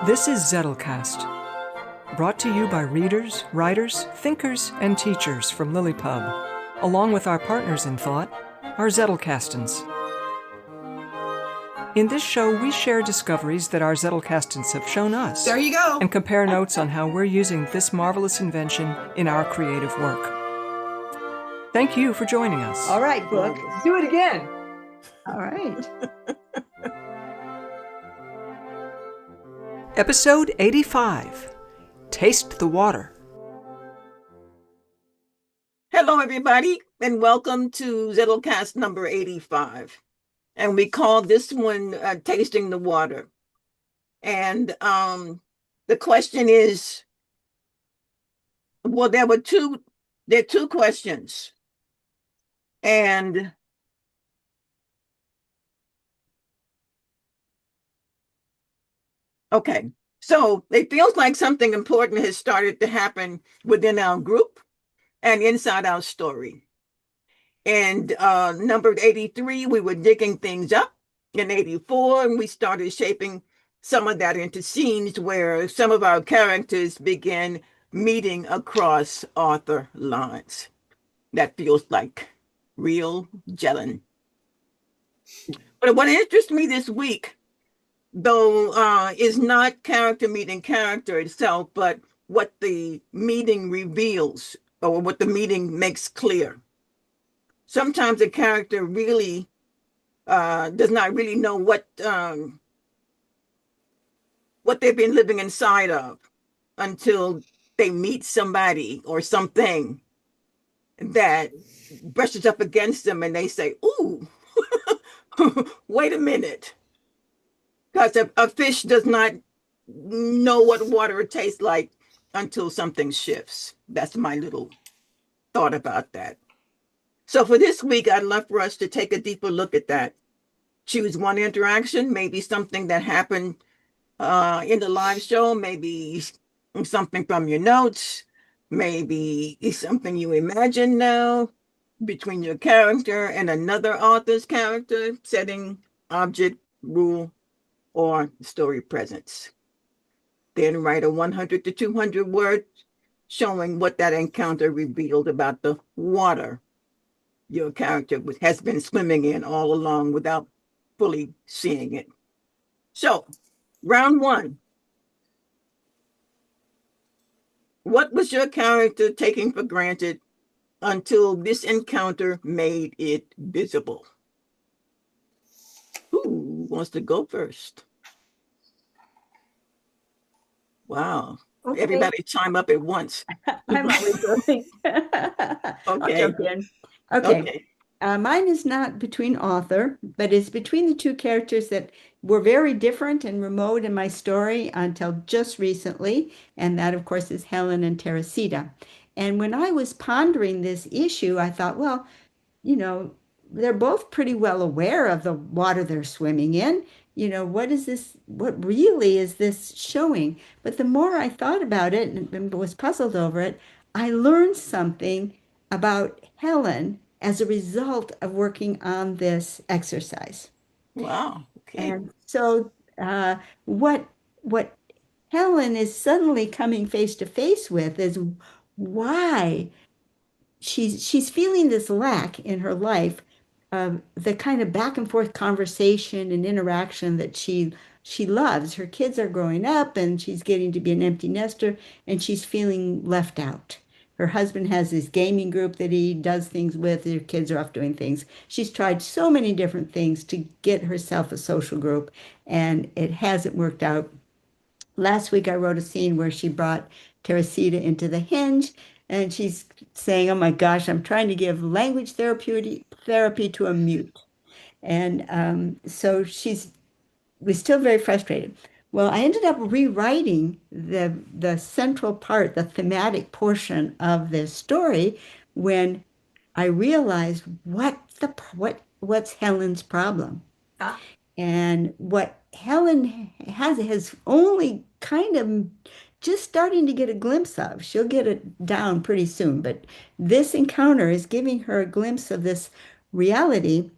This is Zettelcast, brought to you by readers, writers, thinkers, and teachers from LiLLiPub, along with our partners in thought, our Zettelcastans. In this show, we share discoveries that our Zettelcastans have shown us. There you go. And compare notes on how we're using this marvelous invention in our creative work. Thank you for joining us. All right, Brooke. Let's do it again. All right. Episode 85, Taste the Water. Hello, everybody, and welcome to Zettelcast number 85. And we call this one Tasting the Water. And the question is, well, there are two questions. And okay, so it feels like something important has started to happen within our group and inside our story. And number 83, we were digging things up. In 84, and we started shaping some of that into scenes where some of our characters began meeting across author lines. That feels like real gelling. But what interests me this week, though, is not character meeting character itself, but what the meeting reveals or what the meeting makes clear. Sometimes a character really does not really know what they've been living inside of until they meet somebody or something that brushes up against them and they say, ooh, wait a minute. Because a fish does not know what water tastes like until something shifts. That's my little thought about that. So for this week, I'd love for us to take a deeper look at that. Choose one interaction, maybe something that happened in the live show, maybe something from your notes, maybe something you imagine now between your character and another author's character, setting, object, rule, or story presence. Then write a 100 to 200 words showing what that encounter revealed about the water your character has been swimming in all along without fully seeing it. So, round one. What was your character taking for granted until this encounter made it visible? Who wants to go first? Wow. Okay. Everybody chime up at once. I'm always going. Okay. I'll jump in. Okay. Mine is not between author, but it's between the two characters that were very different and remote in my story until just recently. And that, of course, is Helen and Teresita. And when I was pondering this issue, I thought, well, you know, they're both pretty well aware of the water they're swimming in. You know, what really is this showing? But the more I thought about it and was puzzled over it, I learned something about Helen as a result of working on this exercise. Wow. Okay. And so what Helen is suddenly coming face to face with is why she's feeling this lack in her life of the kind of back and forth conversation and interaction that she loves. Her kids are growing up and she's getting to be an empty nester and she's feeling left out. Her husband has this gaming group that he does things with. Her kids are off doing things. She's tried so many different things to get herself a social group, and it hasn't worked out. Last week, I wrote a scene where she brought Teresita into the hinge, and she's saying, oh my gosh, I'm trying to give language therapy to a mute. And so was still very frustrated. Well, I ended up rewriting the central part, the thematic portion of this story, when I realized what's Helen's problem. And what Helen has only kind of just starting to get a glimpse of. She'll get it down pretty soon, but this encounter is giving her a glimpse of this reality.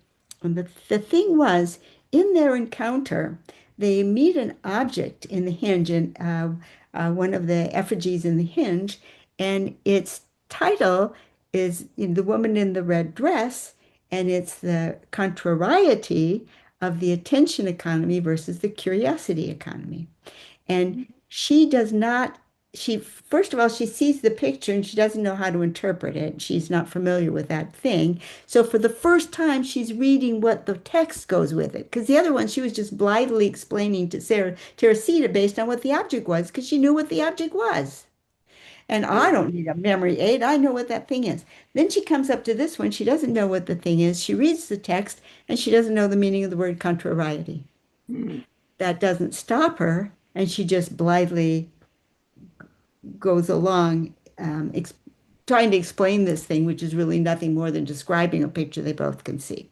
And the thing was, in their encounter, they meet an object in the hinge, and one of the effigies in the hinge, and its title is The Woman in the Red Dress, and it's the contrariety of the attention economy versus the curiosity economy. And she does not, she, first of all, she sees the picture and she doesn't know how to interpret it. She's not familiar with that thing. So for the first time, she's reading what the text goes with it. Because the other one, she was just blithely explaining to Teresita based on what the object was, because she knew what the object was. And I don't need a memory aid. I know what that thing is. Then she comes up to this one. She doesn't know what the thing is. She reads the text and she doesn't know the meaning of the word contrariety. That doesn't stop her. And she just blithely goes along trying to explain this thing, which is really nothing more than describing a picture they both can see.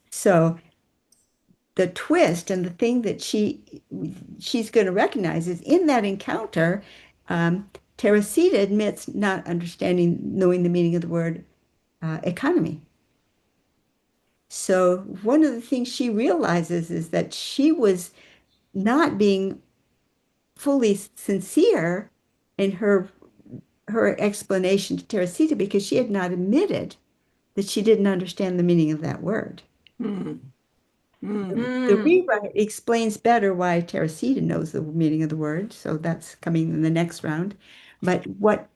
So the twist and the thing that she's going to recognize is in that encounter, Teresita admits not knowing the meaning of the word economy. So one of the things she realizes is that she was not being fully sincere in her explanation to Teresita because she had not admitted that she didn't understand the meaning of that word. The rewrite explains better why Teresita knows the meaning of the word, so that's coming in the next round. But what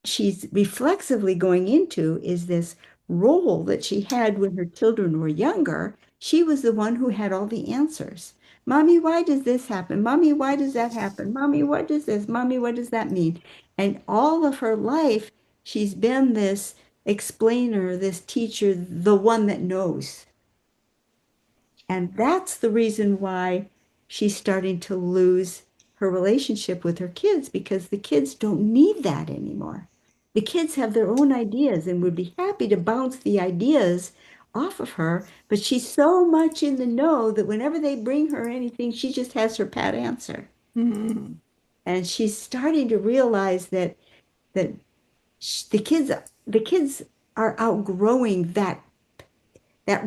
she's reflexively going into is this role that she had when her children were younger. She was the one who had all the answers. Mommy, why does this happen? Mommy, why does that happen? Mommy, what does this? Mommy, what does that mean? And all of her life, she's been this explainer, this teacher, the one that knows. And that's the reason why she's starting to lose her relationship with her kids, because the kids don't need that anymore. The kids have their own ideas and would be happy to bounce the ideas off of her, but she's so much in the know that whenever they bring her anything, she just has her pat answer. And she's starting to realize that the kids are outgrowing that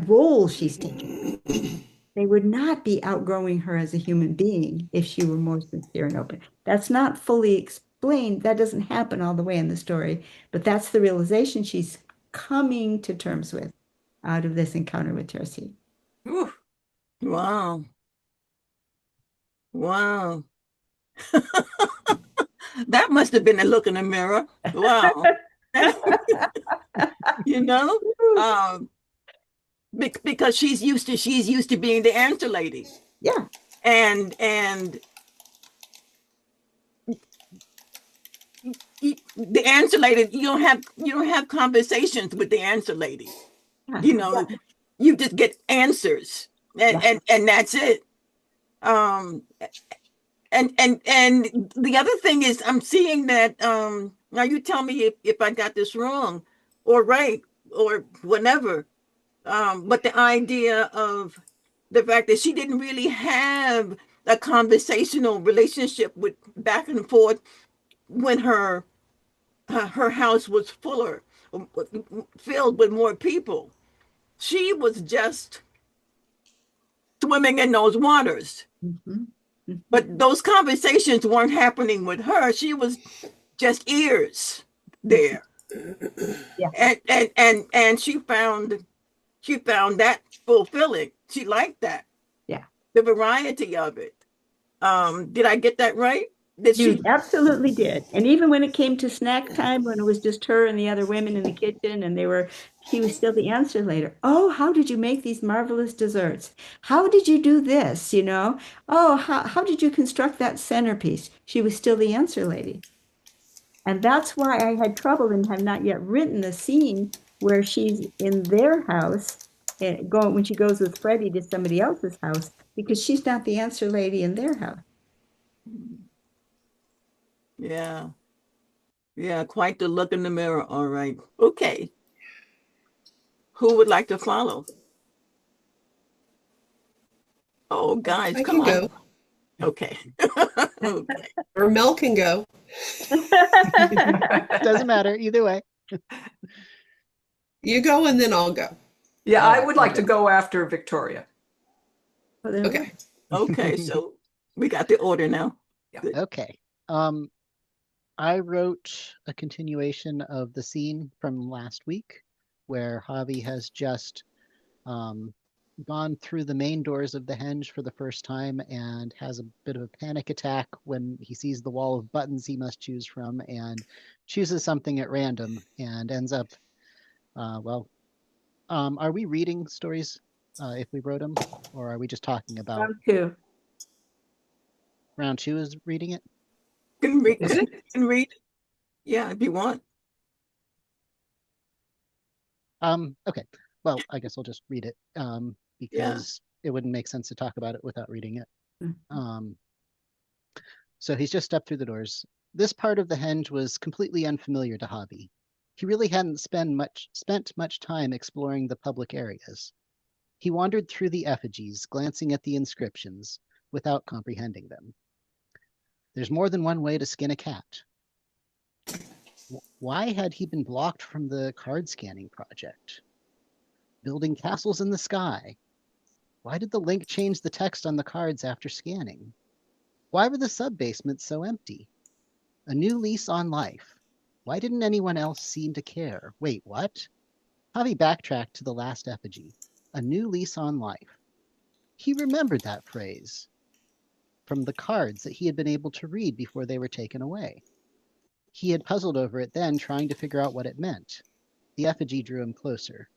role she's taking. They would not be outgrowing her as a human being if she were more sincere and open. That's not fully explained. That doesn't happen all the way in the story, but that's the realization she's coming to terms with out of this encounter with Teresita. Wow. Wow. That must have been a look in the mirror. Wow. You know? Because she's used to being the answer lady. Yeah. And the answer lady, you don't have conversations with the answer lady. You know, you just get answers, and that's it. And the other thing is, I'm seeing that. Now you tell me if I got this wrong, or right, or whatever. But the idea of the fact that she didn't really have a conversational relationship with back and forth when her house was filled with more people. She was just swimming in those waters. But those conversations weren't happening with her. She was just ears there. And she found that fulfilling. She liked that. Yeah. The variety of it. Did I get that right? You absolutely did. And even when it came to snack time, when it was just her and the other women in the kitchen, and she was still the answer later. Oh, how did you make these marvelous desserts? How did you do this? Oh, how did you construct that centerpiece? She was still the answer lady. And that's why I had trouble and have not yet written the scene where she's in their house and when she goes with Freddie to somebody else's house, because she's not the answer lady in their house. Yeah. Yeah, quite the look in the mirror. All right. Okay. Who would like to follow? Oh, guys, I come on. can go. Okay. Okay. Or Mel can go. Doesn't matter either way. You go and then I'll go. Yeah, I would like to go after Victoria. Oh, there we Okay. Okay, so we got the order now. Good. Okay. I wrote a continuation of the scene from last week where Javi has just gone through the main doors of the henge for the first time and has a bit of a panic attack when he sees the wall of buttons he must choose from and chooses something at random and ends up, are we reading stories if we wrote them, or are we just talking about Round two. round two is reading it? Can read. Is it? Can read. Yeah, if you want. Okay. Well, I guess I'll just read it because it wouldn't make sense to talk about it without reading it. So he's just stepped through the doors. This part of the henge was completely unfamiliar to Javi. He really hadn't spent much time exploring the public areas. He wandered through the effigies, glancing at the inscriptions, without comprehending them. There's more than one way to skin a cat. Why had he been blocked from the card scanning project? Building castles in the sky. Why did the link change the text on the cards after scanning? Why were the sub-basements so empty? A new lease on life. Why didn't anyone else seem to care? Wait, what? Javi backtracked to the last effigy. A new lease on life. He remembered that phrase from the cards that he had been able to read before they were taken away. He had puzzled over it then, trying to figure out what it meant. The effigy drew him closer.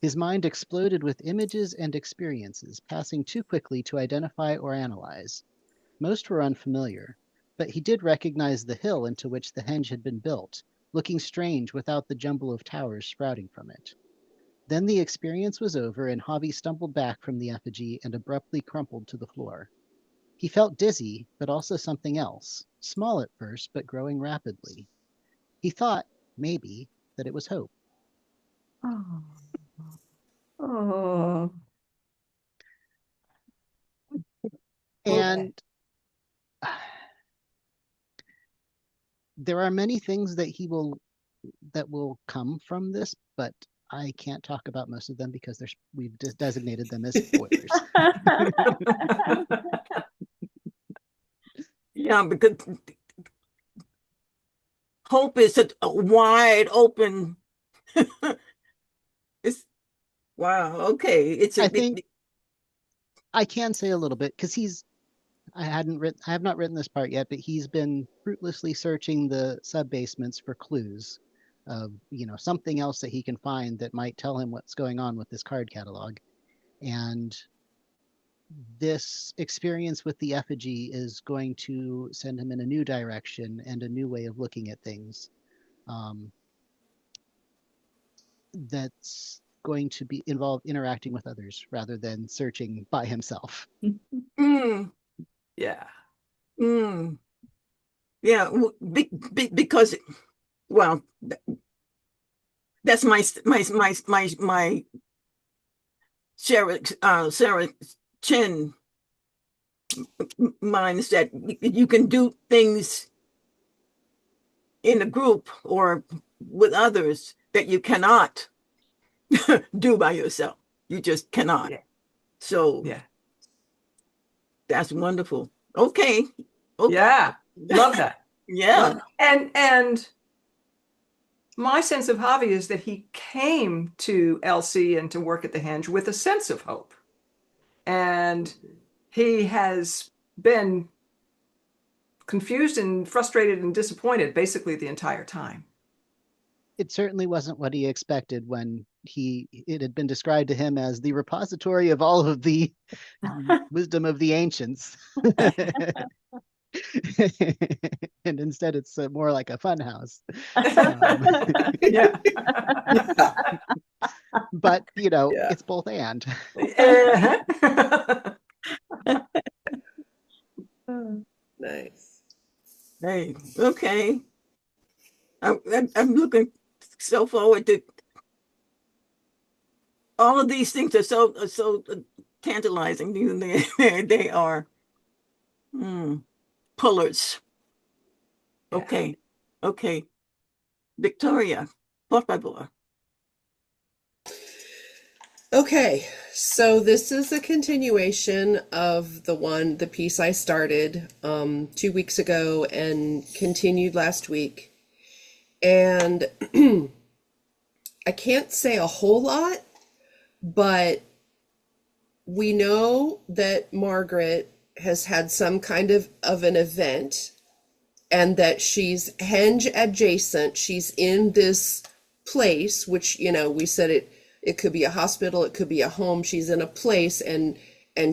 His mind exploded with images and experiences, passing too quickly to identify or analyze. Most were unfamiliar, but he did recognize the hill into which the henge had been built, looking strange without the jumble of towers sprouting from it. Then the experience was over, and Javi stumbled back from the effigy and abruptly crumpled to the floor. He felt dizzy, but also something else, small at first, but growing rapidly. He thought, maybe, that it was hope. Oh. Oh. And there are many things that will come from this, but I can't talk about most of them because we've designated them as spoilers. Yeah, because hope is a wide open. It's wow. Okay, I think I can say a little bit because I have not written this part yet, but he's been fruitlessly searching the sub-basements for clues of, something else that he can find that might tell him what's going on with this card catalog. And this experience with the effigy is going to send him in a new direction and a new way of looking at things. That's going to involve interacting with others rather than searching by himself. Yeah. Yeah, because, well, that's my Sara Chen minds that you can do things in a group or with others that you cannot do by yourself. You just cannot. Yeah. So Yeah. that's wonderful. Okay. Yeah. Love that. Yeah. And my sense of Javi is that he came to LC and to work at the henge with a sense of hope. And he has been confused and frustrated and disappointed basically the entire time. It certainly wasn't what he expected when it had been described to him as the repository of all of the wisdom of the ancients. And instead it's more like a fun house. Yeah. But it's both and. Nice. Hey, okay. I'm looking so forward to all of these things are so tantalizing. They are pullers. Yeah. Okay. Victoria, por favor. Okay, so this is a continuation of the piece I started 2 weeks ago and continued last week. And I can't say a whole lot, but we know that Margaret has had some kind of an event and that she's henge adjacent. She's in this place, which, we said it could be a hospital, it could be a home. She's in a place and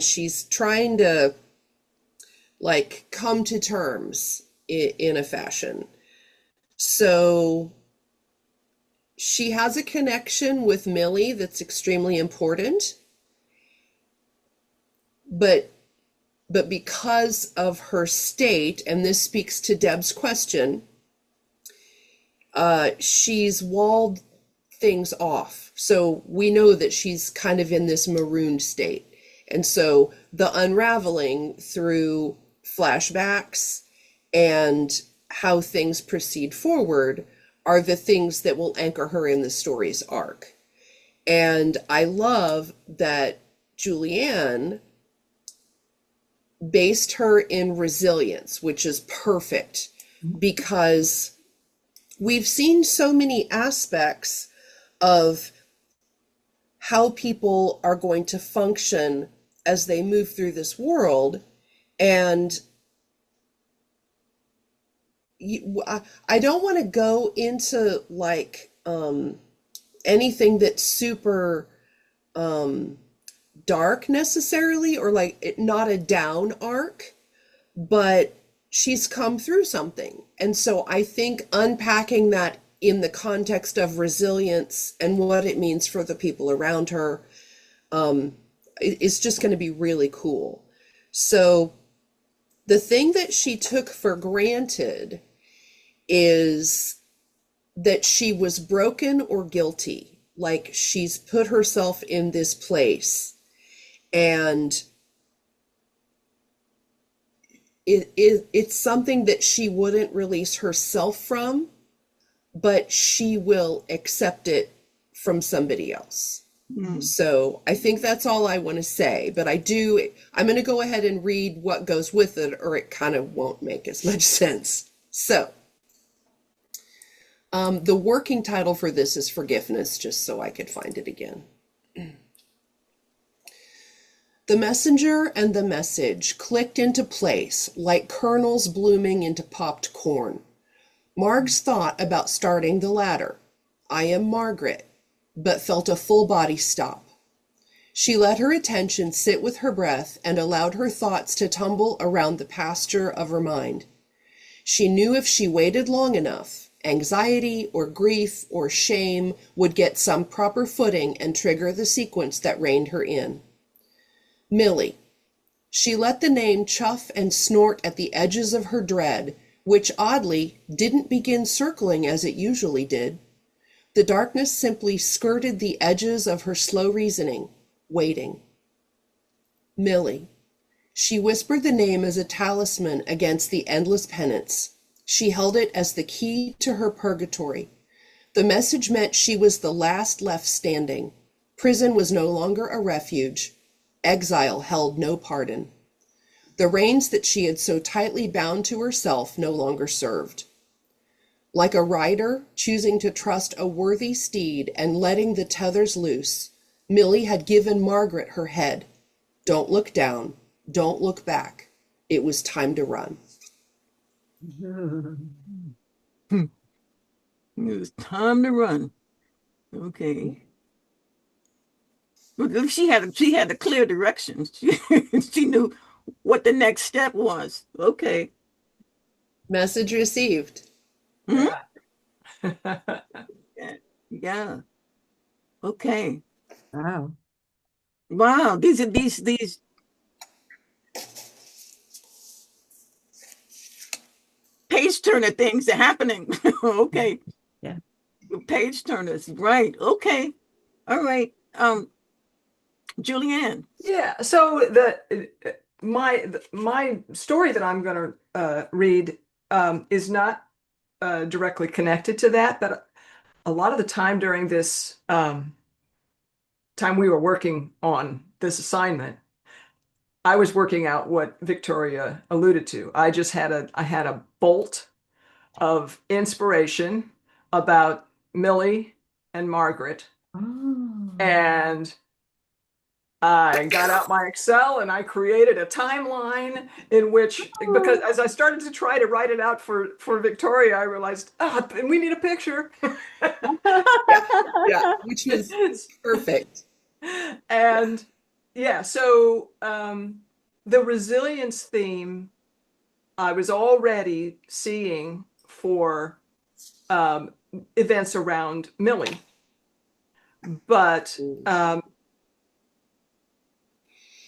she's trying to like come to terms in a fashion. So she has a connection with Millie that's extremely important. But because of her state, and this speaks to Deb's question, she's walled things off. So we know that she's kind of in this marooned state. And so the unraveling through flashbacks and how things proceed forward are the things that will anchor her in the story's arc. And I love that Julianne based her in resilience, which is perfect because we've seen so many aspects of how people are going to function as they move through this world. And I don't want to go into like anything that's super dark necessarily, or like not a down arc, but she's come through something. And so I think unpacking that in the context of resilience and what it means for the people around her is just going to be really cool. So the thing that she took for granted is that she was broken or guilty, like she's put herself in this place. And it's something that she wouldn't release herself from, but she will accept it from somebody else. So I think that's all I want to say, but I'm going to go ahead and read what goes with it, or it kind of won't make as much sense. So the working title for this is Forgiveness, just so I could find it again. The messenger and the message clicked into place like kernels blooming into popped corn. Marg's thought about starting the latter. I am Margaret, but felt a full body stop. She let her attention sit with her breath and allowed her thoughts to tumble around the pasture of her mind. She knew if she waited long enough, anxiety or grief or shame would get some proper footing and trigger the sequence that reined her in. Millie. She let the name chuff and snort at the edges of her dread, which oddly didn't begin circling as it usually did. The darkness simply skirted the edges of her slow reasoning, waiting. Millie. She whispered the name as a talisman against the endless penance. She held it as the key to her purgatory. The message meant she was the last left standing. Prison was no longer a refuge. Exile held no pardon. The reins that she had so tightly bound to herself no longer served. Like a rider choosing to trust a worthy steed and letting the tethers loose, Millie had given Margaret her head. Don't look down. Don't look back. It was time to run. It was time to run. Okay. But she had a clear direction. She knew what the next step was. Okay. Message received. Mhm. Yeah. Okay. Wow. Wow. These page turner things are happening. Okay. Yeah. Page turners. Right. Okay. All right. Julianne. Yeah. So my story that I'm going to read is not directly connected to that, but a lot of the time during this time we were working on this assignment, I was working out what Victoria alluded to. I had a bolt of inspiration about Millie and Margaret. Oh. And I got out my Excel and I created a timeline in which, because as I started to try to write it out for Victoria, I realized, we need a picture. Yeah, which was perfect. And yeah, so the resilience theme I was already seeing for events around Millie. But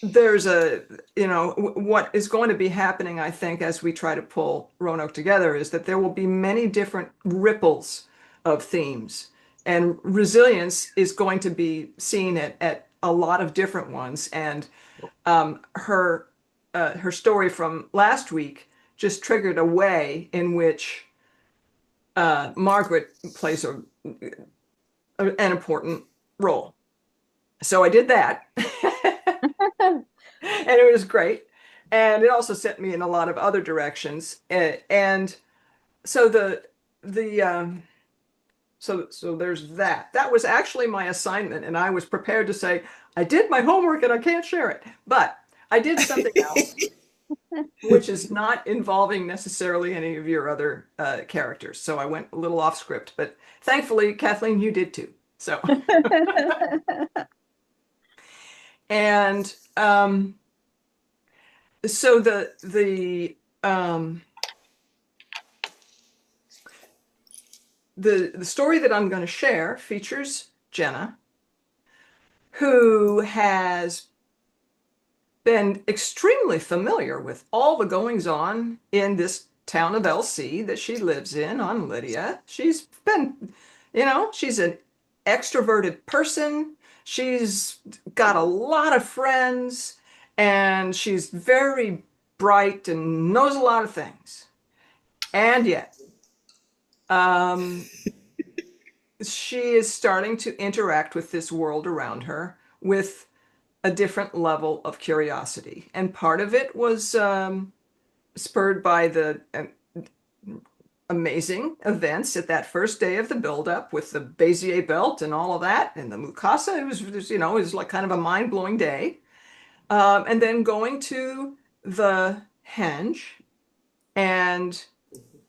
there's what is going to be happening, I think, as we try to pull Roanoke together, is that there will be many different ripples of themes. And resilience is going to be seen at a lot of different ones. And her story from last week just triggered a way in which Margaret plays an important role. So I did that. And it was great. And it also sent me in a lot of other directions. And so so there's that. That was actually my assignment. And I was prepared to say, I did my homework and I can't share it. But I did something else, which is not involving necessarily any of your other characters. So I went a little off script. But thankfully, Kathleen, you did too. So. And so the story that I'm going to share features Jenna, who has been extremely familiar with all the goings on in this town of LC that she lives in on Lydia. She's been, she's an extroverted person. She's got a lot of friends, and she's very bright and knows a lot of things. And yet, she is starting to interact with this world around her with a different level of curiosity. And part of it was spurred by the amazing events at that first day of the buildup with the Bézier belt and all of that, and the Mukasa. It was like kind of a mind-blowing day. And then going to the henge and,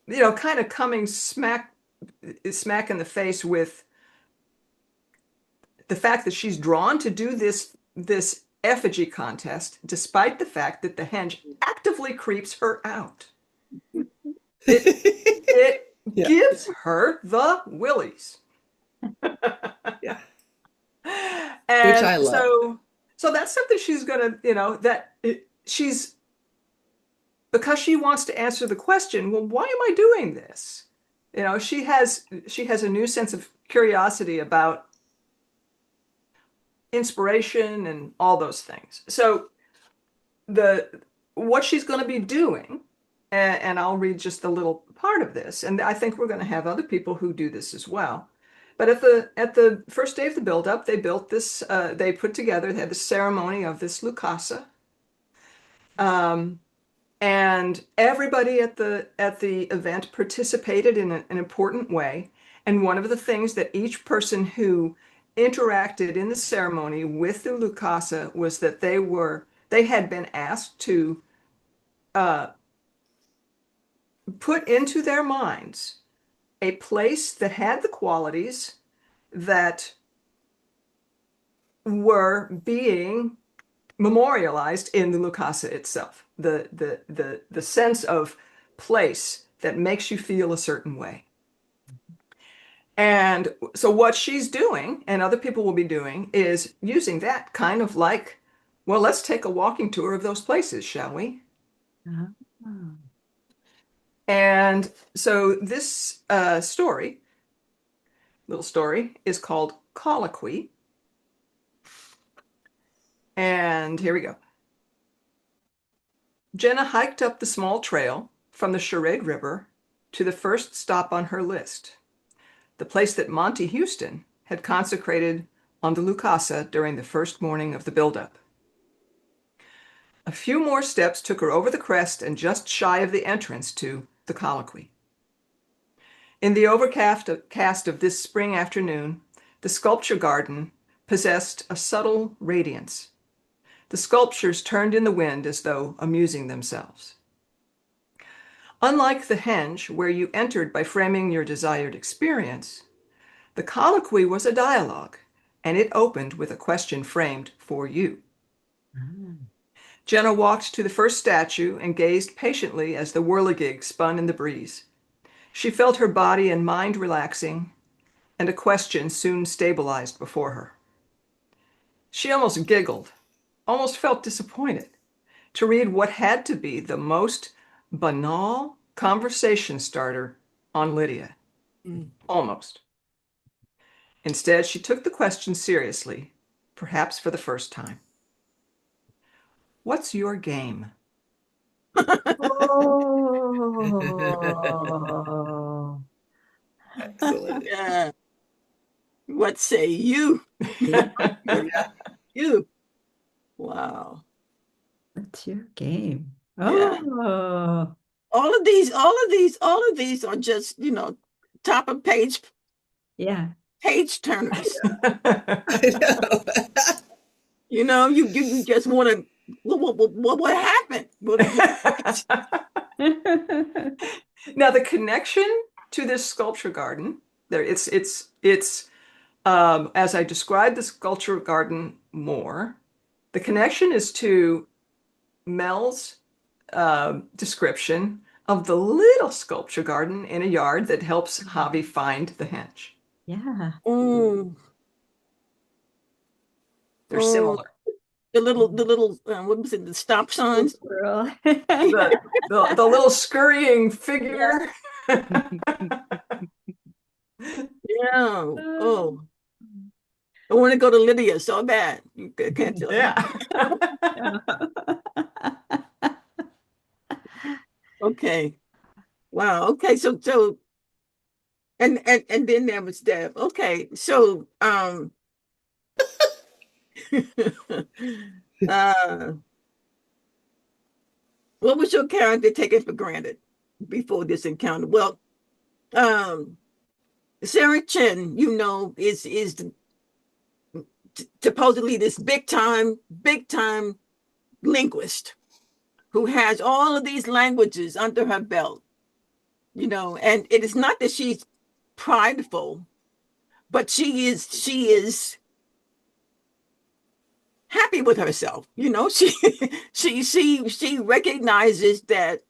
kind of coming smack in the face with the fact that she's drawn to do this effigy contest, despite the fact that the henge actively creeps her out. It gives her the willies. Yeah. And which I love. So that's something she's gonna, she's, because she wants to answer the question, well, why am I doing this? She has a new sense of curiosity about inspiration and all those things. So what she's going to be doing, and I'll read just a little part of this, and I think we're going to have other people who do this as well. But at the first day of the buildup, they built this. They had the ceremony of this Lukasa, and everybody at the event participated in an important way. And one of the things that each person who interacted in the ceremony with the Lukasa was that they had been asked to put into their minds a place that had the qualities that were being memorialized in the Lukasa itself. The sense of place that makes you feel a certain way. And so what she's doing, and other people will be doing, is using that kind of like, well, let's take a walking tour of those places, shall we? Uh-huh. And so this little story is called Colloquy. And here we go. Jenna hiked up the small trail from the Charade River to the first stop on her list, the place that Monty Houston had consecrated on the Lucasa during the first morning of the buildup. A few more steps took her over the crest and just shy of the entrance to the Colloquy. In the overcast of this spring afternoon, the sculpture garden possessed a subtle radiance. The sculptures turned in the wind as though amusing themselves. Unlike the henge, where you entered by framing your desired experience, the colloquy was a dialogue, and it opened with a question framed for you. Jenna walked to the first statue and gazed patiently as the whirligig spun in the breeze. She felt her body and mind relaxing, and a question soon stabilized before her. She almost giggled, almost felt disappointed, to read what had to be the most banal conversation starter on Lydia. Almost. Instead, she took the question seriously, perhaps for the first time. What's your game? Oh. Excellent. Yeah. What say you? You. Wow. What's your game? Yeah. Oh. All of these are just, top of page Yeah. turners. I know. You just want to. What happened? Now, the connection to this sculpture garden, it's as I describe the sculpture garden more, the connection is to Mel's description of the little sculpture garden in a yard that helps Xavi find the henge. Yeah. Mm. They're similar. The little what was it? The stop signs. Girl. The little scurrying figure. Yeah. Oh. I want to go to Lydia so bad. You can't tell. Yeah. Okay. Wow. Okay. So and then there was Deb. Okay. So what was your character taking for granted before this encounter? Well, Sara Chen, is supposedly this big time linguist who has all of these languages under her belt, and it is not that she's prideful, but she is happy with herself. She recognizes that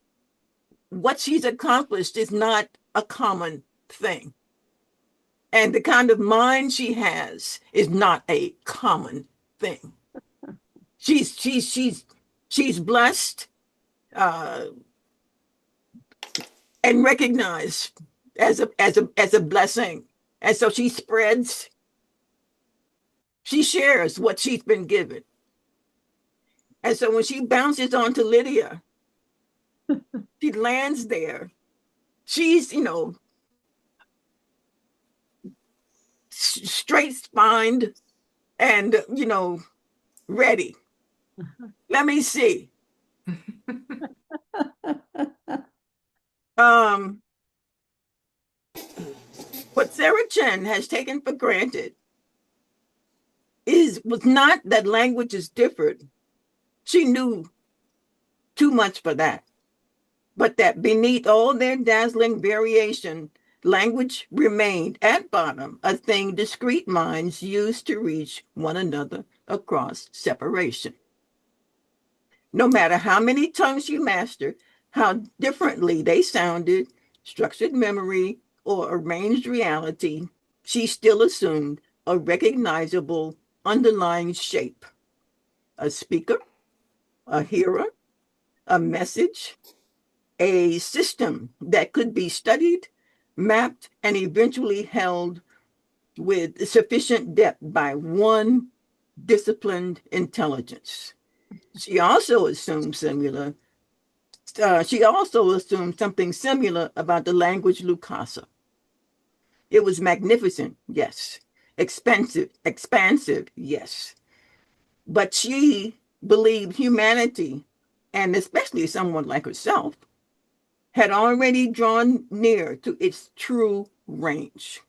what she's accomplished is not a common thing. And the kind of mind she has is not a common thing. She's blessed and recognized as a blessing. And so she shares what she's been given. And so when she bounces onto Lydia, she lands there. She's, straight spined and, ready. Let me see. What Sara Chen has taken for granted was not that languages differed. She knew too much for that. But that beneath all their dazzling variation, language remained at bottom a thing discrete minds used to reach one another across separation. No matter how many tongues you mastered, how differently they sounded, structured memory, or arranged reality, she still assumed a recognizable underlying shape. A speaker, a hearer, a message, a system that could be studied, mapped, and eventually held with sufficient depth by one disciplined intelligence. She also assumed something similar about the language Lucasa. It was magnificent, yes. expansive, yes. But she believed humanity, and especially someone like herself, had already drawn near to its true range.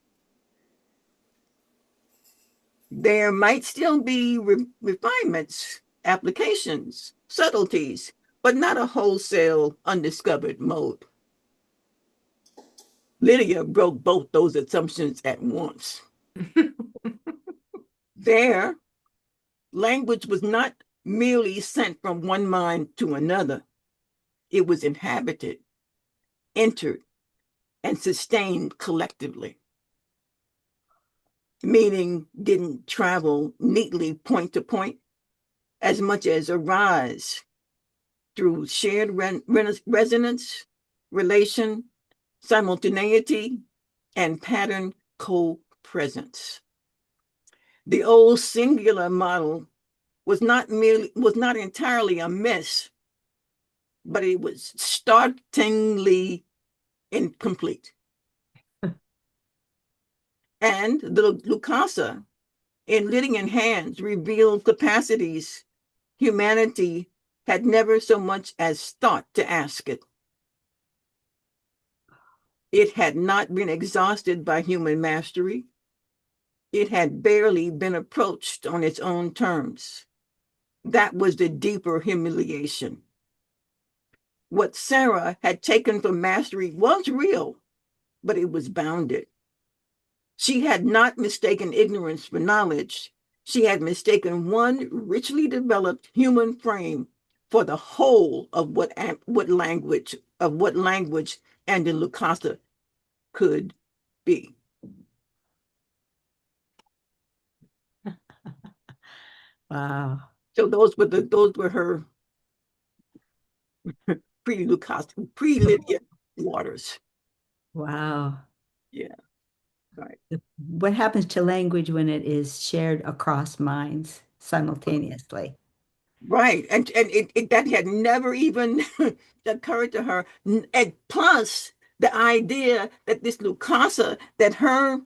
There might still be refinements, applications, subtleties, but not a wholesale undiscovered mode. Lydia broke both those assumptions at once. Their language was not merely sent from one mind to another. It was inhabited, entered, and sustained collectively. Meaning didn't travel neatly point to point as much as arise through shared resonance, relation, simultaneity, and pattern co-presence. The old singular model was not entirely a miss, but it was startlingly incomplete. And the Lucasa in Lydian hands revealed capacities humanity had never so much as thought to ask it. It had not been exhausted by human mastery. It had barely been approached on its own terms. That was the deeper humiliation. What Sara had taken for mastery was real, but it was bounded. She had not mistaken ignorance for knowledge. She had mistaken one richly developed human frame for the whole of what language and the Lucasa could be. Wow. So those were her pre-Lucasa, pre-Lydia waters. Wow. Yeah. Right. What happens to language when it is shared across minds simultaneously? Right. And that had never even occurred to her. And plus the idea that this Lucasa, that her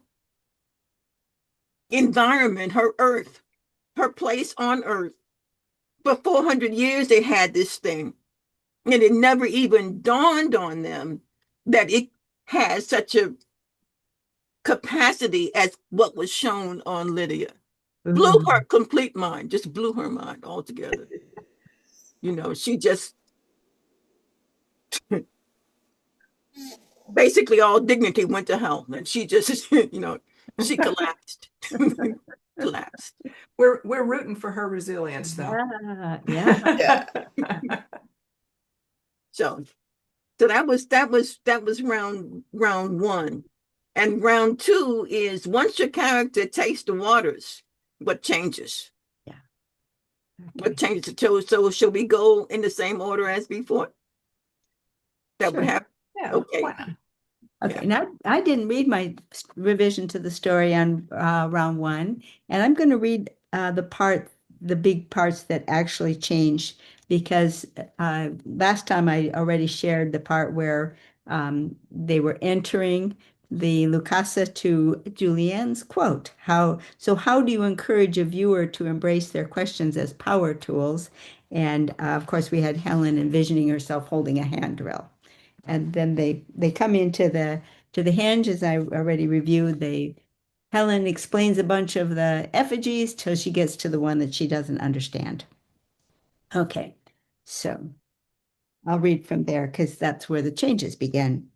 environment, her earth, her place on earth, for 400 years they had this thing. And it never even dawned on them that it has such a capacity as what was shown on Lydia. Blew her complete mind, just blew her mind altogether. She just basically all dignity went to hell, and she just, she collapsed. Collapsed. We're rooting for her resilience, though. Yeah. So that was round one. And round two is once your character tastes the waters, what changes? Yeah. Okay. What changes? So shall we go in the same order as before? That Sure. would happen. Yeah. Okay. Why not? Okay, Yeah. now I didn't read my revision to the story on round one, and I'm going to read the big parts that actually changed because last time I already shared the part where they were entering the Lucasa to Julianne's quote. How do you encourage a viewer to embrace their questions as power tools? And of course, we had Helen envisioning herself holding a hand drill. And then they come into the hinge, as I already reviewed. Helen explains a bunch of the effigies till she gets to the one that she doesn't understand. Okay, so I'll read from there because that's where the changes begin.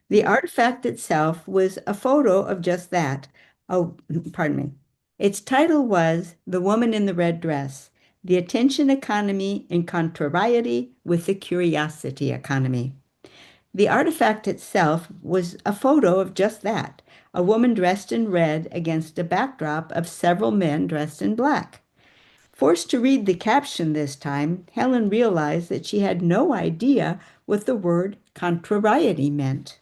The artifact itself was a photo of just that. Oh, pardon me. Its title was The Woman in the Red Dress, the Attention Economy in Contrariety with the Curiosity Economy. The artifact itself was a photo of just that, a woman dressed in red against a backdrop of several men dressed in black. Forced to read the caption this time, Helen realized that she had no idea what the word contrariety meant.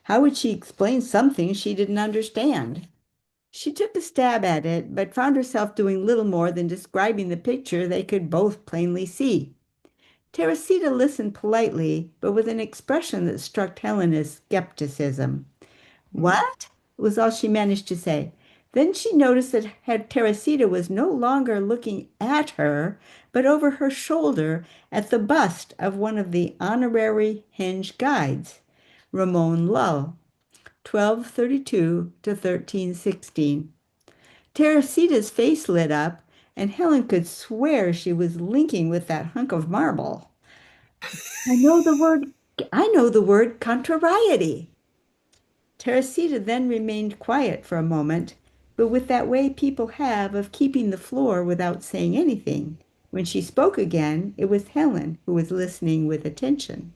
How would she explain something she didn't understand? She took a stab at it, but found herself doing little more than describing the picture they could both plainly see. Teresita listened politely, but with an expression that struck Helen as skepticism. What? Was all she managed to say. Then she noticed that Teresita was no longer looking at her, but over her shoulder at the bust of one of the honorary henge guides, Ramon Lull, 1232 to 1316. Teresita's face lit up, and Helen could swear she was linking with that hunk of marble. I know the word, I know the word contrariety. Teresita then remained quiet for a moment, but with that way people have of keeping the floor without saying anything. When she spoke again, it was Helen who was listening with attention.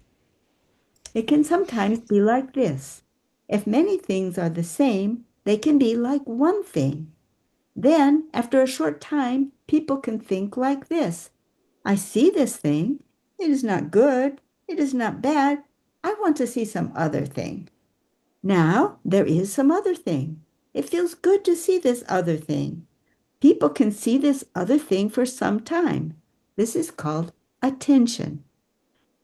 It can sometimes be like this. If many things are the same, they can be like one thing. Then, after a short time, people can think like this. I see this thing. It is not good. It is not bad. I want to see some other thing. Now, there is some other thing. It feels good to see this other thing. People can see this other thing for some time. This is called attention.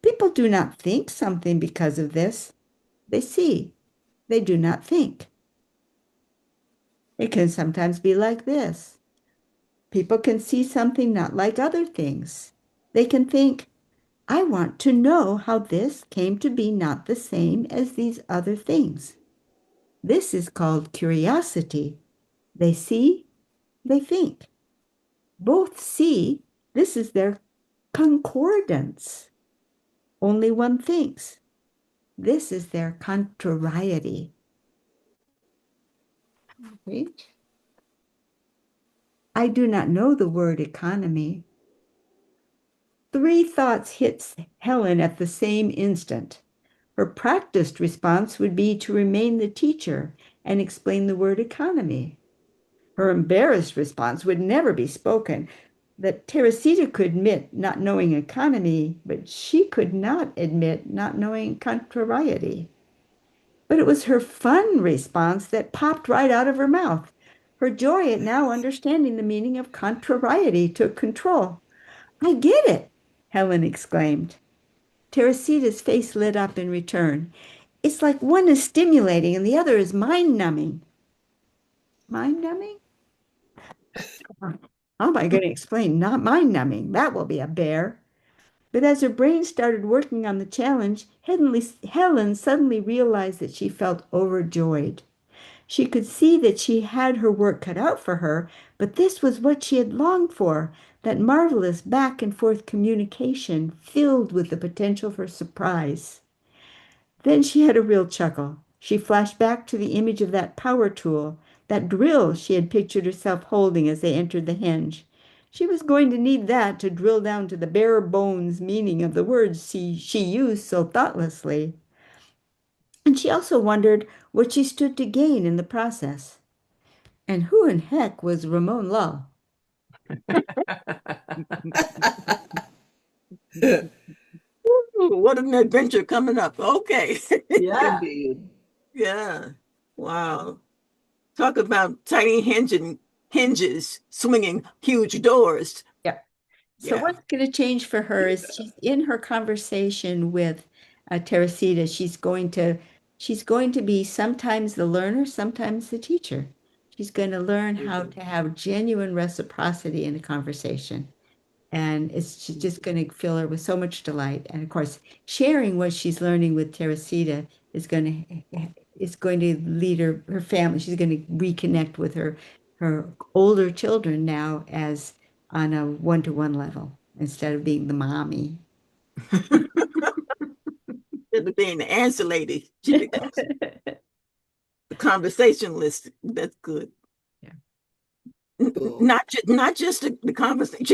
People do not think something because of this. They see. They do not think. It can sometimes be like this. People can see something not like other things. They can think, I want to know how this came to be not the same as these other things. This is called curiosity. They see, they think. Both see, this is their concordance. Only one thinks. This is their contrariety. Okay. I do not know the word economy. 3 thoughts hit Helen at the same instant. Her practiced response would be to remain the teacher and explain the word economy. Her embarrassed response would never be spoken. That Teresita could admit not knowing economy, but she could not admit not knowing contrariety. But it was her fun response that popped right out of her mouth. Her joy at now understanding the meaning of contrariety took control. I get it, Helen exclaimed. Teresita's face lit up in return. It's like one is stimulating and the other is mind-numbing. Mind-numbing? How am I going to explain not mind-numbing? That will be a bear. But as her brain started working on the challenge, Helen suddenly realized that she felt overjoyed. She could see that she had her work cut out for her, but this was what she had longed for, that marvelous back and forth communication filled with the potential for surprise. Then she had a real chuckle. She flashed back to the image of that power tool, that drill she had pictured herself holding as they entered the henge. She was going to need that to drill down to the bare bones meaning of the words she used so thoughtlessly. And she also wondered what she stood to gain in the process. And who in heck was Ramon Lull? Ooh, what an adventure coming up. Okay. Yeah. Indeed. Yeah. Wow. Talk about tiny hinges swinging huge doors. Yeah. So Yeah. what's going to change for her is she's in her conversation with Teresita. She's going to be sometimes the learner, sometimes the teacher. She's going to learn how to have genuine reciprocity in a conversation. And she's just going to fill her with so much delight. And of course, sharing what she's learning with Teresita is going to lead her family. She's going to reconnect with her older children now as on a one-to-one level instead of being the mommy. Instead of being the answer lady, she becomes the conversationalist. That's good. Yeah. Not just the conversation.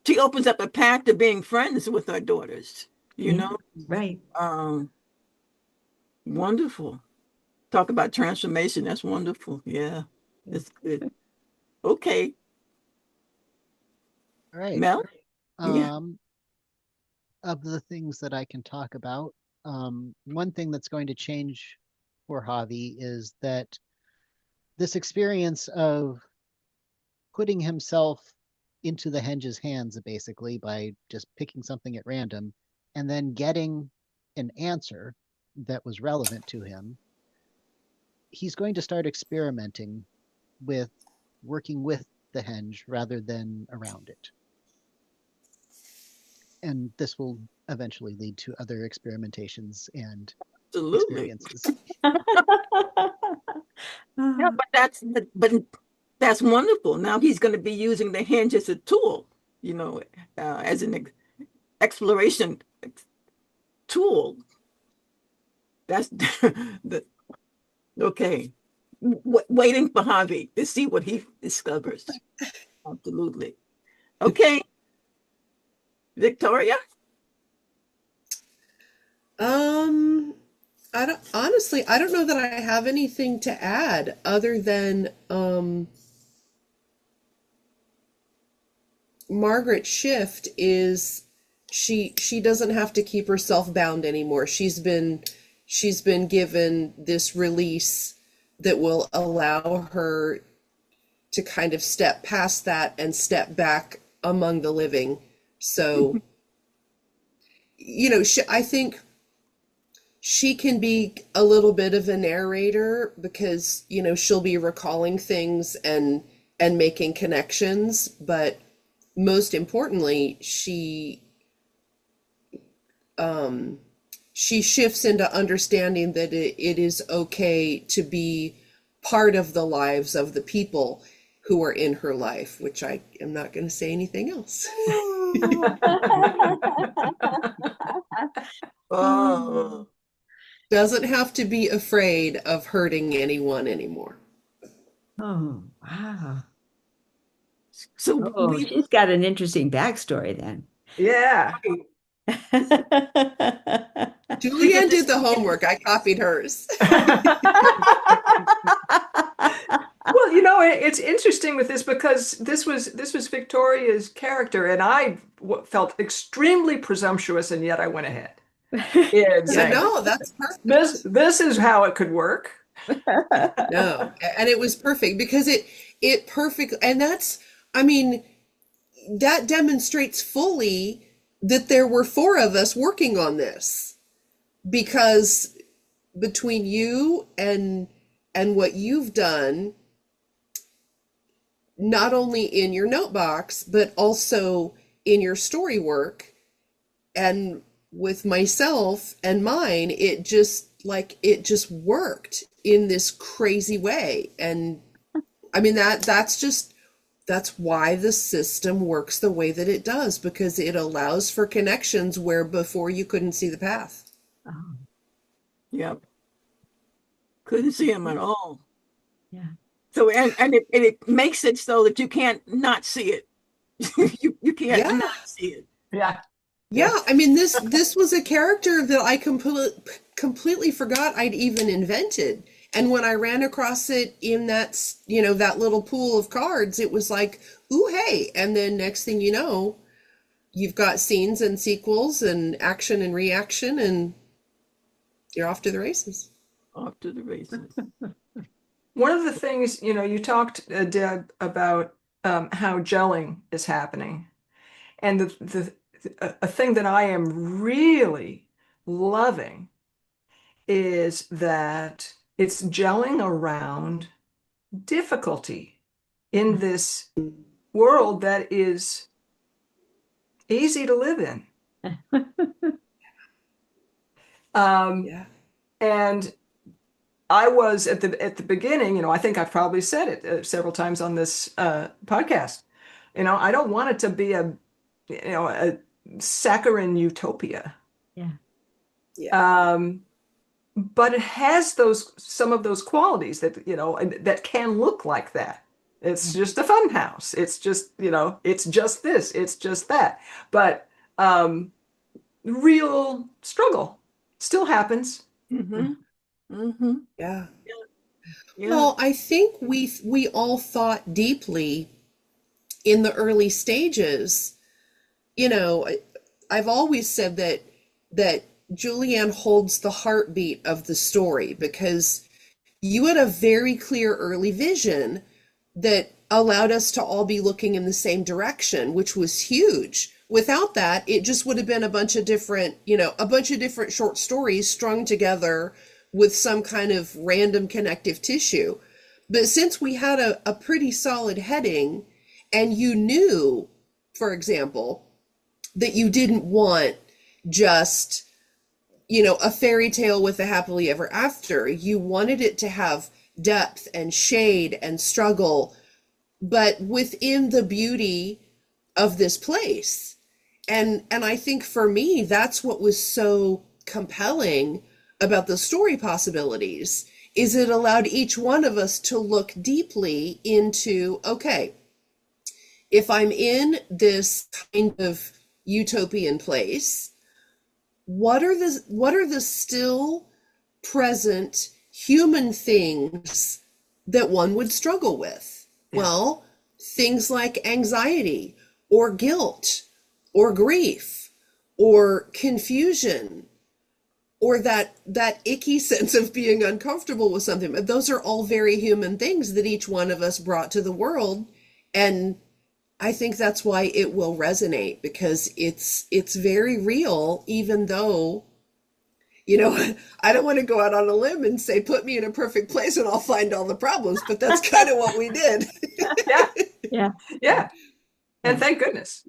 She opens up a path to being friends with her daughters. You Yeah, know, right. wonderful. Talk about transformation. That's wonderful. Yeah, that's good. Okay, All right. Mel. Yeah. Of the things that I can talk about, one thing that's going to change for Javi is that this experience of putting himself into the henge's hands basically by just picking something at random and then getting an answer that was relevant to him he's going to start experimenting with working with the henge rather than around it. And this will eventually lead to other experimentations and Absolutely. experiences. Yeah, but that's wonderful. Now he's going to be using the hinge as a tool, as an exploration tool. That's okay. Waiting for Javi to see what he discovers. Absolutely. Okay. Victoria? I don't know that I have anything to add other than Margaret's shift is she doesn't have to keep herself bound anymore. She's been given this release that will allow her to kind of step past that and step back among the living. So, I think she can be a little bit of a narrator because, she'll be recalling things and making connections, but most importantly, she shifts into understanding that it is okay to be part of the lives of the people who are in her life, which I am not going to say anything else. Oh. Doesn't have to be afraid of hurting anyone anymore. Oh, wow. So She's got an interesting backstory then. Yeah. Julianne did the homework. I copied hers. Well, it's interesting with this because this was Victoria's character, and I felt extremely presumptuous, and yet I went ahead. No, that's perfect. This is how it could work. No, and it was perfect because it perfect, and that demonstrates fully that there were 4 of us working on this, because between you and what you've done, not only in your note box, but also in your story work and with myself and mine, it just worked in this crazy way. And that's why the system works the way that it does, because it allows for connections where before you couldn't see the path. Oh, Yep. Couldn't see him at all. yeah. So and it makes it so that you can't not see it. you can't not see it. Yeah. Yeah, this was a character that I completely forgot I'd even invented. And when I ran across it in that little pool of cards, it was like, ooh, hey. And then next thing you know, you've got scenes and sequels and action and reaction, and you're off to the races. Off to the races. One of the things, you talked, Deb, about how gelling is happening. And a thing that I am really loving is that it's gelling around difficulty in this world that is easy to live in. And I was at the beginning, I think I've probably said it several times on this podcast. I don't want it to be a saccharine utopia. Yeah. But it has some of those qualities that that can look like that. It's just a fun house. It's just it's just this. It's just that. But real struggle still happens. Mm-hmm. Mm-hmm. Yeah. Yeah. Well, I think we all thought deeply in the early stages. I've always said that Julianne holds the heartbeat of the story, because you had a very clear early vision that allowed us to all be looking in the same direction, which was huge. Without that, it just would have been a bunch of different short stories strung together with some kind of random connective tissue. But since we had a pretty solid heading, and you knew, for example, that you didn't want just, a fairy tale with a happily ever after. You wanted it to have depth and shade and struggle, but within the beauty of this place. And I think for me, that's what was so compelling about the story possibilities, is it allowed each one of us to look deeply into, okay, if I'm in this kind of utopian place, what are the still present human things that one would struggle with? Yeah. Well, things like anxiety or guilt or grief or confusion or that icky sense of being uncomfortable with something. But those are all very human things that each one of us brought to the world. And I think that's why it will resonate, because it's very real, even though, I don't want to go out on a limb and say, put me in a perfect place and I'll find all the problems, but that's kind of what we did. Yeah. And thank goodness.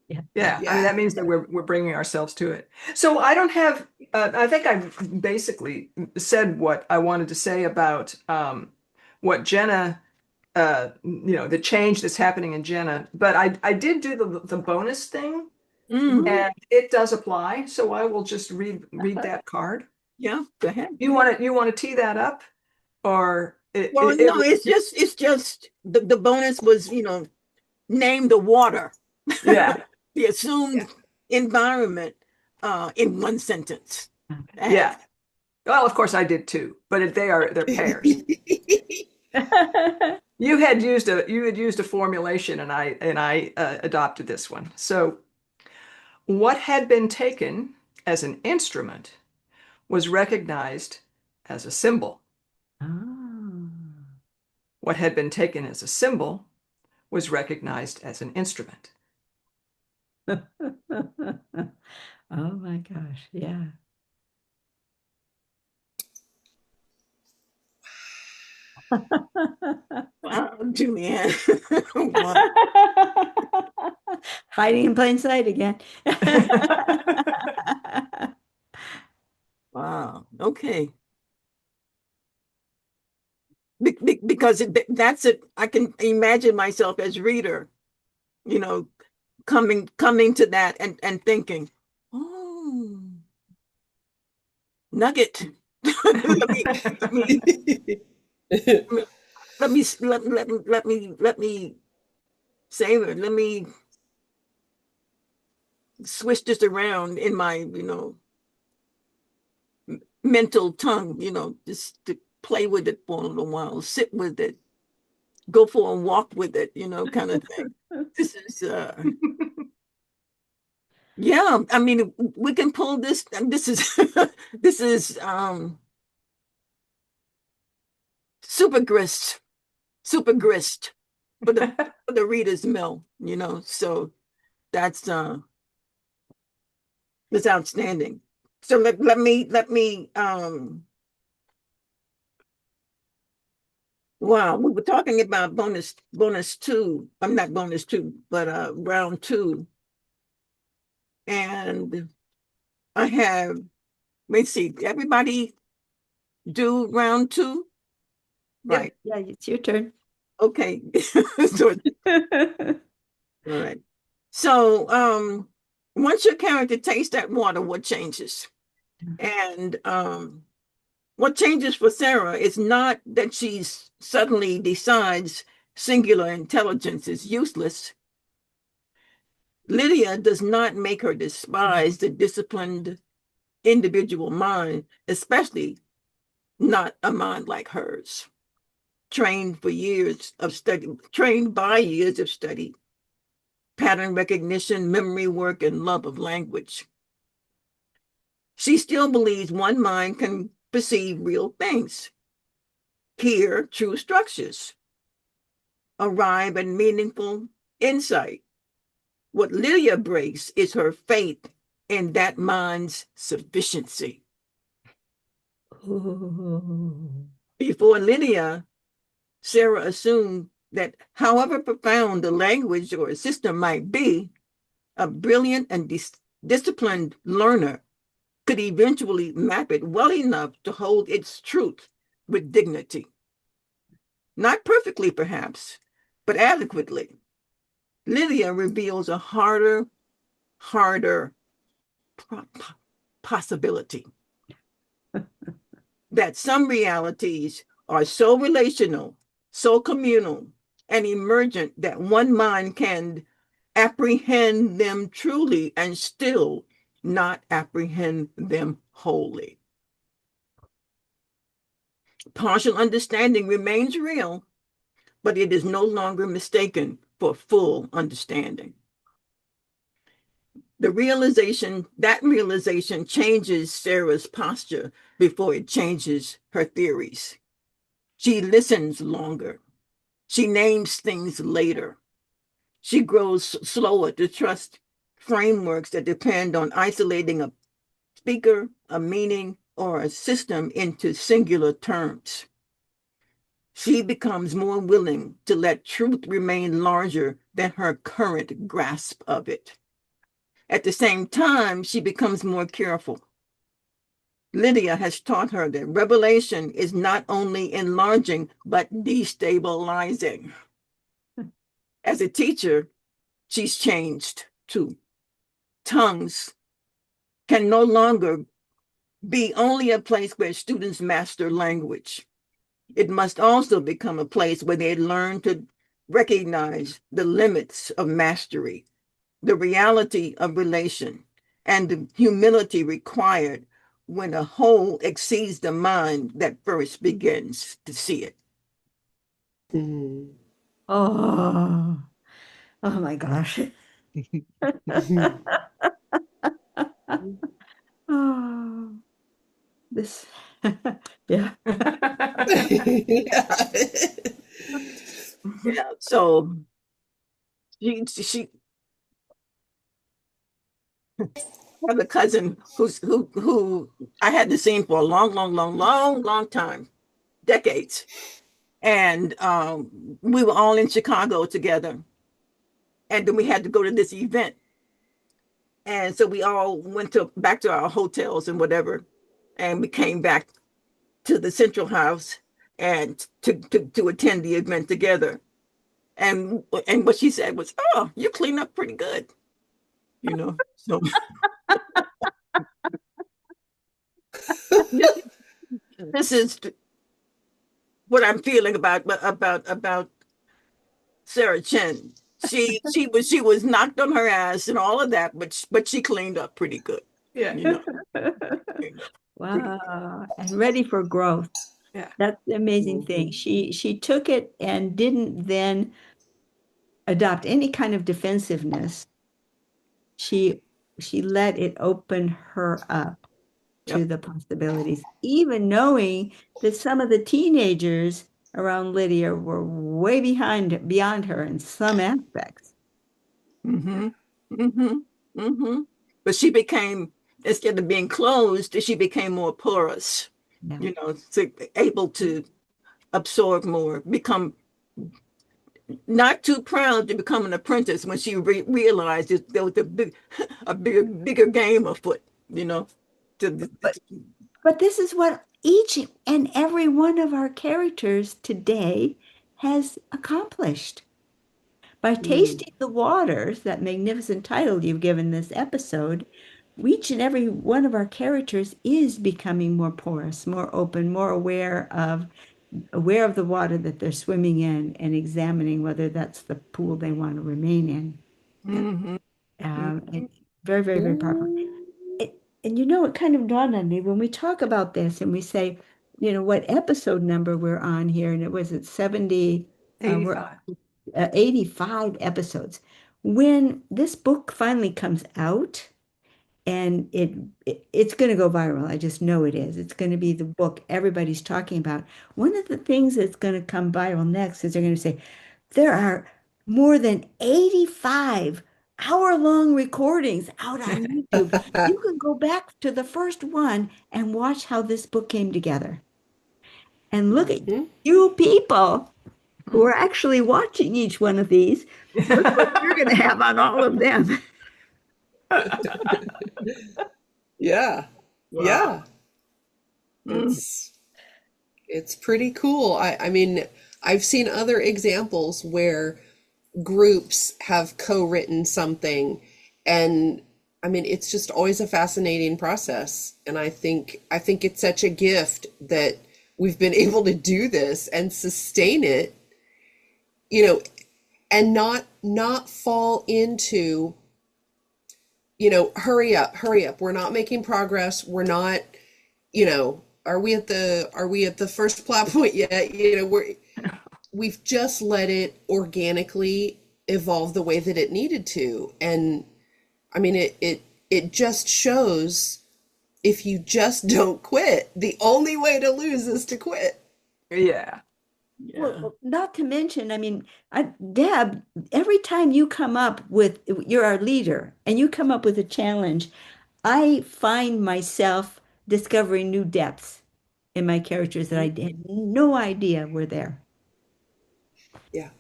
Yeah. Yeah. I mean, that means that we're bringing ourselves to it. So I don't have, I think I've basically said what I wanted to say about what Jenna, the change that's happening in Jenna, but I did do the bonus thing, and it does apply. So I will just read that card. Yeah, go ahead. You want to tee that up, or it's just the bonus was, name the water. Yeah. The assumed environment in one sentence. Yeah. Well, of course I did too, but they're pairs. You had used a formulation, and I adopted this one. So, what had been taken as an instrument was recognized as a symbol. Oh. What had been taken as a symbol was recognized as an instrument. Oh my gosh, yeah. Wow, Julianne. Hiding in plain sight again. Wow. Okay. Because that's it. I can imagine myself as reader, coming to that and thinking, oh, nugget. let me savor. Let me switch this around in my, mental tongue, just to play with it for a little while, sit with it, go for a walk with it, kind of thing. This is yeah, I mean, we can pull this, and this is super grist for the reader's mill, so that's outstanding. So let me wow, we were talking about bonus two. I'm not bonus two, but round two. And I have, let's see, everybody do round two? Right. Yeah, it's your turn. Okay. So, all right. So once your character tastes that water, what changes? And what changes for Sara is not that she suddenly decides singular intelligence is useless. Lydia does not make her despise the disciplined individual mind, especially not a mind like hers, trained by years of study, pattern recognition, memory work, and love of language. She still believes one mind can perceive real things, hear true structures, arrive at meaningful insight. What Lydia breaks is her faith in that mind's sufficiency. Before Lydia, Sara assumed that however profound the language or system might be, a brilliant and disciplined learner could eventually map it well enough to hold its truth with dignity. Not perfectly, perhaps, but adequately. Lydia reveals a harder possibility that some realities are so relational, so communal, and emergent that one mind can apprehend them truly and still not apprehend them wholly. Partial understanding remains real, but it is no longer mistaken for full understanding. That realization changes Sara's posture before it changes her theories. She listens longer. She names things later. She grows slower to trust frameworks that depend on isolating a speaker, a meaning, or a system into singular terms. She becomes more willing to let truth remain larger than her current grasp of it. At the same time, she becomes more careful. Lydia has taught her that revelation is not only enlarging, but destabilizing. As a teacher, she's changed too. Tongues can no longer be only a place where students master language. It must also become a place where they learn to recognize the limits of mastery, the reality of relation, and the humility required when a whole exceeds the mind that first begins to see it. Mm. Oh, oh my gosh. Oh, this, yeah. Yeah. So she I have a cousin who I had the seen for a long time, decades. And we were all in Chicago together. And then we had to go to this event. And so we all went back to our hotels and whatever. And we came back to the central house and to attend the event together. And what she said was, "Oh, you clean up pretty good." So this is what I'm feeling about Sara Chen. She was knocked on her ass and all of that, but she cleaned up pretty good. Yeah. Wow. And ready for growth. Yeah. That's the amazing thing. She took it and didn't then adopt any kind of defensiveness. She let it open her up to Yep. the possibilities, even knowing that some of the teenagers around Lydia were way beyond her in some aspects. Mm-hmm. Mm-hmm. Mm-hmm. But she became, instead of being closed, she became more porous. Yeah. So able to absorb more, become not too proud to become an apprentice when she realized that there was a bigger game afoot. But this is what each and every one of our characters today has accomplished. By tasting the waters, that magnificent title you've given this episode, each and every one of our characters is becoming more porous, more open, more aware of the water that they're swimming in and examining whether that's the pool they want to remain in. Mm-hmm. It's very, very, very powerful. And it kind of dawned on me when we talk about this and we say, what episode number we're on here, and it was at 70, 85. 85 episodes. When this book finally comes out, and it's going to go viral. I just know it is. It's going to be the book everybody's talking about. One of the things that's going to come viral next is they're going to say there are more than 85 hour-long recordings out on YouTube. You can go back to the first one and watch how this book came together. And look at you people who are actually watching each one of these. Look what you're going to have on all of them. Yeah. Wow. Yeah. It's pretty cool. I mean, I've seen other examples where groups have co-written something, and I mean, it's just always a fascinating process. And I think it's such a gift that we've been able to do this and sustain it, you know, and not fall into, you know, hurry up. We're not making progress. We're not, you know, are we at the first plot point yet? You know, we've just let it organically evolve the way that it needed to. And I mean, it just shows, if you just don't quit, the only way to lose is to quit. Yeah. Well, not to mention, I mean, Deb, every time you come up with, you're our leader, and you come up with a challenge, I find myself discovering new depths in my characters that I had no idea were there. Yeah.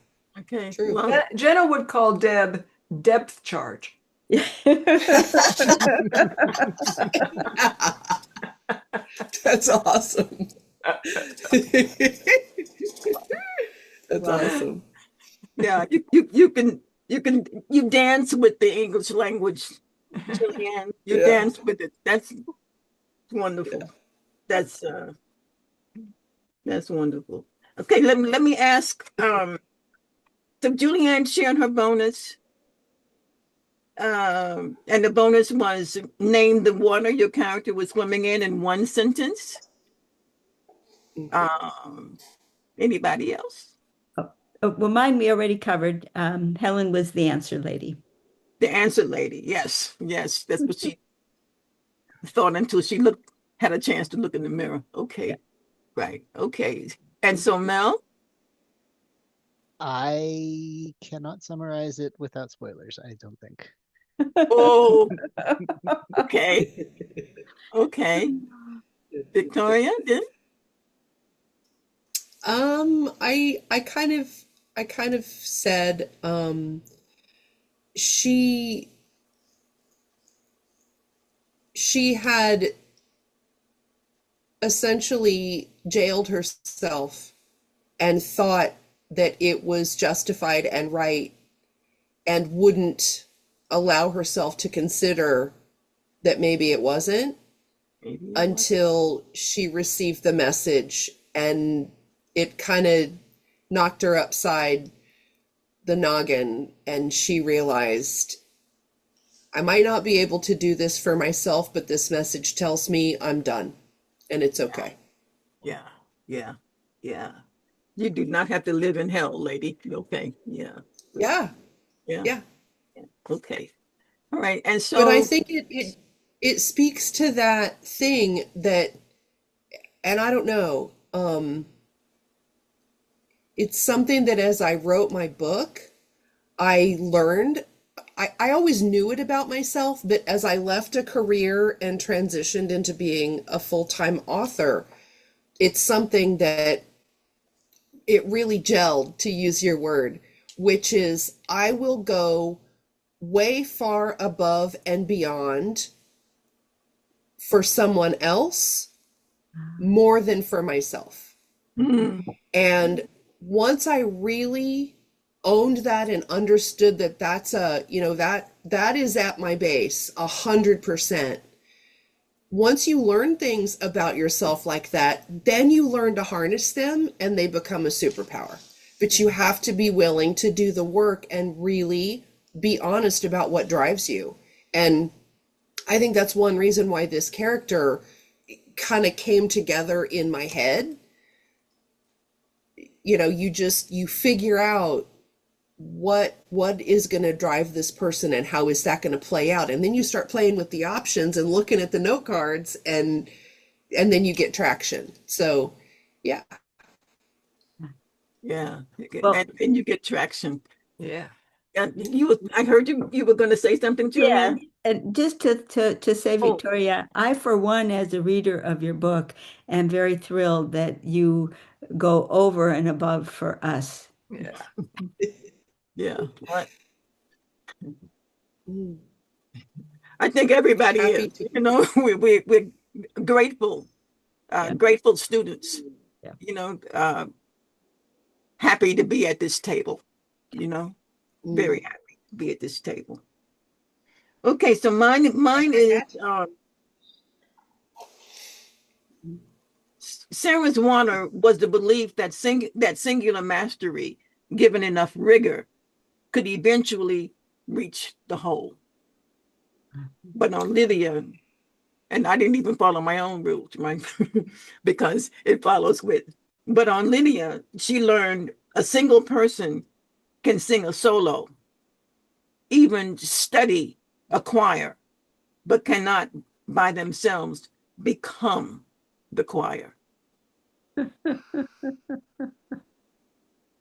Okay. True. Well, Jenna would call Deb depth charge. That's awesome. That's awesome. yeah, you dance with the English language, Julianne. You dance with it. That's wonderful. Yeah. That's wonderful. Okay, let me ask. So Julianne shared her bonus. And the bonus was name the water your character was swimming in one sentence. Anybody else? Well, mine we already covered. Helen was the answer lady. The answer lady. Yes. That's what she thought until she had a chance to look in the mirror. Okay. Yeah. Right. Okay. And so Mel? I cannot summarize it without spoilers, I don't think. Oh, okay. Okay. Victoria, then? I kind of said, she had essentially jailed herself and thought that it was justified and right, and wouldn't allow herself to consider that maybe it wasn't until she received the message, and it kind of knocked her upside the noggin, and she realized, I might not be able to do this for myself, but this message tells me I'm done, and it's okay. Yeah. You do not have to live in hell, lady. Okay. Yeah. Okay. All right. And so, but I think it speaks to that thing that, and I don't know, it's something that as I wrote my book, I learned. I always knew it about myself, but as I left a career and transitioned into being a full-time author, it's something that it really gelled, to use your word, which is I will go way far above and beyond for someone else more than for myself. And once I really owned that and understood that that's that is at my base 100%. Once you learn things about yourself like that, then you learn to harness them and they become a superpower. But you have to be willing to do the work and really be honest about what drives you. And I think that's one reason why this character kind of came together in my head. You know, you figure out what is going to drive this person and how is that going to play out, and then you start playing with the options and looking at the note cards, and then you get traction. So yeah and you get traction. Yeah. I heard you were going to say something, Yeah, Julianne. and just to say, Oh, Victoria, I, for one, as a reader of your book, am very thrilled that you go over and above for us. Yeah. yeah. Right. Mm. I think everybody Happy is. to. You know, we're grateful, Yeah. grateful students. Yeah. You know, happy to be at this table. You know, very happy to be at this table. Okay, so mine is Sarah's water was the belief that singular mastery, given enough rigor, could eventually reach the whole. But on Lydia, and I didn't even follow my own rules, right? Because it follows with. But on Lydia, she learned a single person can sing a solo, even study a choir, but cannot by themselves become the choir.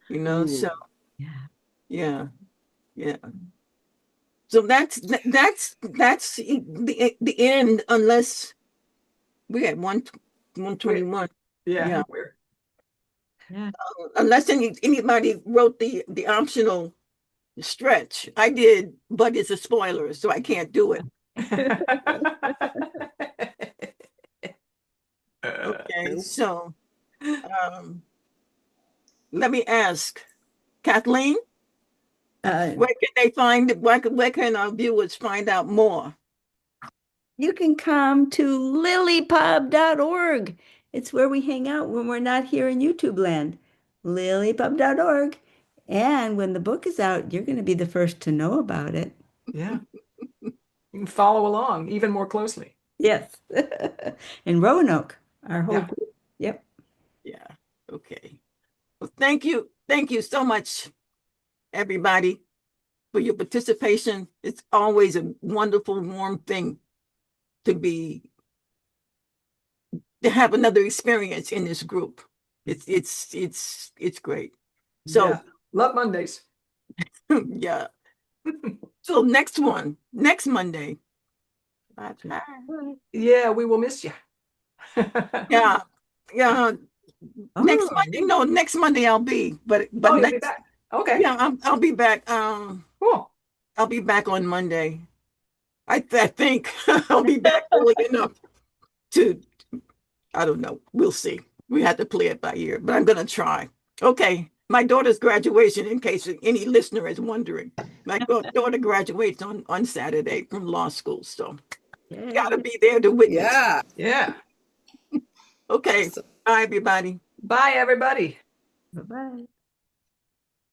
You know, so Yeah. yeah, yeah. So that's the end, unless we had 121. Yeah. Yeah. Yeah. Unless anybody wrote the optional stretch. I did, but it's a spoiler, so I can't do it. Okay, so let me ask Kathleen, where can they find where can our viewers find out more? You can come to LiLLiPub.org. It's where we hang out when we're not here in YouTube land. LiLLiPub.org. And when the book is out, you're going to be the first to know about it. Yeah. You can follow along even more closely. Yes. In Roanoke, our whole Yeah. group. Yep. Yeah. Okay. Well, thank you so much, everybody, for your participation. It's always a wonderful, warm thing to have another experience in this group. It's great. So Yeah. Love Mondays. yeah. So next Monday. Yeah, we will miss you. Yeah. Yeah. Next Oh, Monday. No, next Monday I'll be, but Oh, you'll be next, back. Okay. yeah, I'll be back. Cool. I'll be back on Monday. I think I'll be back early enough to, I don't know. We'll see. We have to play it by ear, but I'm gonna try. Okay. My daughter's graduation, in case any listener is wondering. My daughter graduates on Saturday from law school, so yeah. gotta be there to witness. Yeah. Yeah. Okay. Awesome. Bye, everybody. Bye, everybody. Bye-bye.